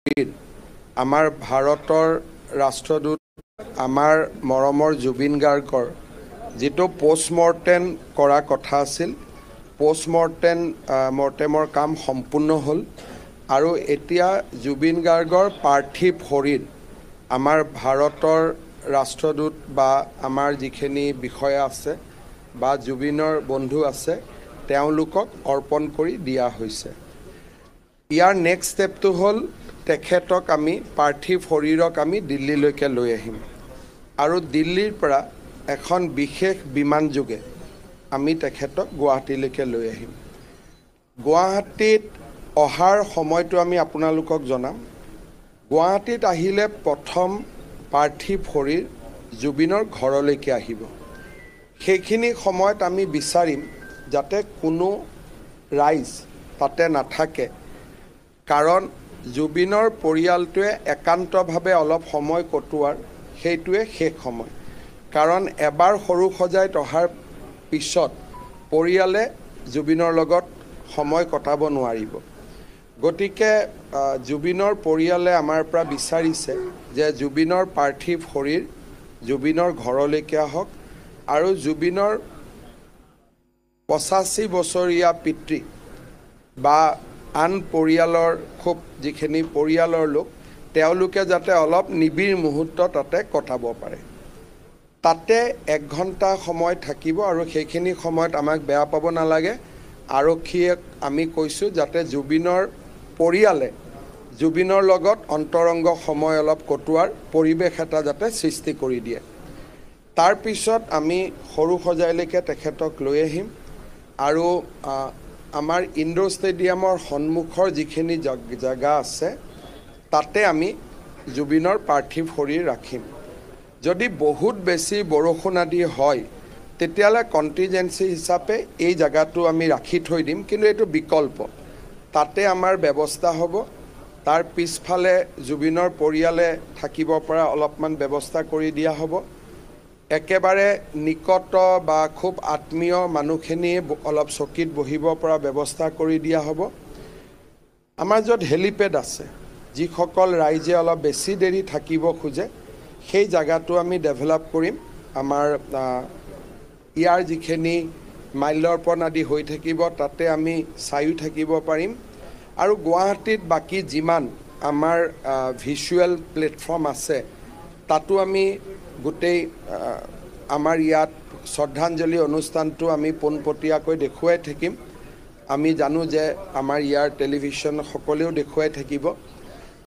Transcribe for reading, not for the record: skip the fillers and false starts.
ফৰিদ আমাৰ ভাৰতৰ ৰাষ্ট্ৰদূত আমাৰ মৰমৰ জুবিন গাৰ্গৰ যেটো পোষ্টমৰ্টেম কৰা কথা আছিল পোষ্টমৰ্টেমৰ কাম সম্পূৰ্ণ হ'ল আৰু এতিয়া জুবিন গাৰ্গৰ পাৰ্থিৱ শৰীৰ আমাৰ ভাৰতৰ ৰাষ্ট্ৰদূত বা আমাৰ যিখিনি বিষয়া আছে বা জুবিনৰ বন্ধু আছে তেওঁলোকক অৰ্পণ কৰি দিয়া হৈছে। ইয়াৰ নেক্সট ষ্টেপটো হ'ল তেখেতক আমি পাৰ্থিৱ শৰীৰক আমি দিল্লীলৈকে লৈ আহিম আৰু দিল্লীৰ পৰা এখন বিশেষ বিমান যোগে আমি তেখেতক গুৱাহাটীলৈকে লৈ আহিম। গুৱাহাটীত অহাৰ সময়টো আমি আপোনালোকক জনাম। গুৱাহাটীত আহিলে প্ৰথম পাৰ্থিৱ শৰীৰ জুবিনৰ ঘৰলৈকে আহিব। সেইখিনি সময়ত আমি বিচাৰিম যাতে কোনো ৰাইজ তাতে নাথাকে, কাৰণ জুবিনৰ পৰিয়ালটোৱে একান্তভাৱে অলপ সময় কটোৱাৰ সেইটোৱে শেষ সময়, কাৰণ এবাৰ সৰু সজাইত অহাৰ পিছত পৰিয়ালে জুবিনৰ লগত সময় কটাব নোৱাৰিব। গতিকে জুবিনৰ পৰিয়ালে আমাৰ পৰা বিচাৰিছে যে জুবিনৰ পাৰ্থিৱ শৰীৰ জুবিনৰ ঘৰলৈকে আহক আৰু জুবিনৰ 85 বছৰীয়া পিতৃ বা আন পৰিয়ালৰ খুব যিখিনি পৰিয়ালৰ লোক তেওঁলোকে যাতে অলপ নিবিড় মুহূৰ্ত তাতে কটাব পাৰে। তাতে 1 ঘণ্টা সময় থাকিব আৰু সেইখিনি সময়ত আমাক বেয়া পাব নালাগে। আৰক্ষীয়ে আমি কৈছোঁ যাতে জুবিনৰ পৰিয়ালে জুবিনৰ লগত অন্তৰংগ সময় অলপ কটোৱাৰ পৰিৱেশ এটা যাতে সৃষ্টি কৰি দিয়ে। তাৰ পিছত আমি সৰু সজাইলৈকে তেখেতক লৈ আহিম আৰু আমাৰ ইণ্ডোৰ ষ্টেডিয়ামৰ সন্মুখৰ যিখিনি জাগা আছে তাতে আমি জুবিনৰ পাৰ্থিৱ শৰীৰ ৰাখিম। যদি বহুত বেছি বৰষুণ আদি হয় তেতিয়ালে কণ্টিজেন্সি হিচাপে এই জায়গাটো আমি ৰাখি থৈ দিম, কিন্তু এইটো বিকল্প। তাতে আমাৰ ব্যৱস্থা হ'ব। তাৰ পিছফালে জুবিনৰ পৰিয়ালে থাকিব পৰা অলপমান ব্যৱস্থা কৰি দিয়া হ'ব। একেবাৰে নিকট বা খুব আত্মীয় মানুহখিনি অলপ চকীত বহিব পৰা ব্যৱস্থা কৰি দিয়া হ'ব। আমাৰ য'ত হেলিপেড আছে, যিসকল ৰাইজে অলপ বেছি দেৰি থাকিব খোজে সেই জায়গাটো আমি ডেভেলপ কৰিম। আমাৰ ইয়াৰ যিখিনি মাল্যৰ্পণ আদি হৈ থাকিব তাতে আমি চায়ো থাকিব পাৰিম আৰু গুৱাহাটীত বাকী যিমান আমাৰ ভিজুৱেল প্লেটফৰ্ম আছে তাতো আমি গোটেই আমাৰ ইয়াত শ্ৰদ্ধাঞ্জলি অনুষ্ঠানটো আমি পোনপটীয়াকৈ দেখুৱাই থাকিম। আমি জানো যে আমাৰ ইয়াৰ টেলিভিশ্যন সকলেও দেখুৱাই থাকিব।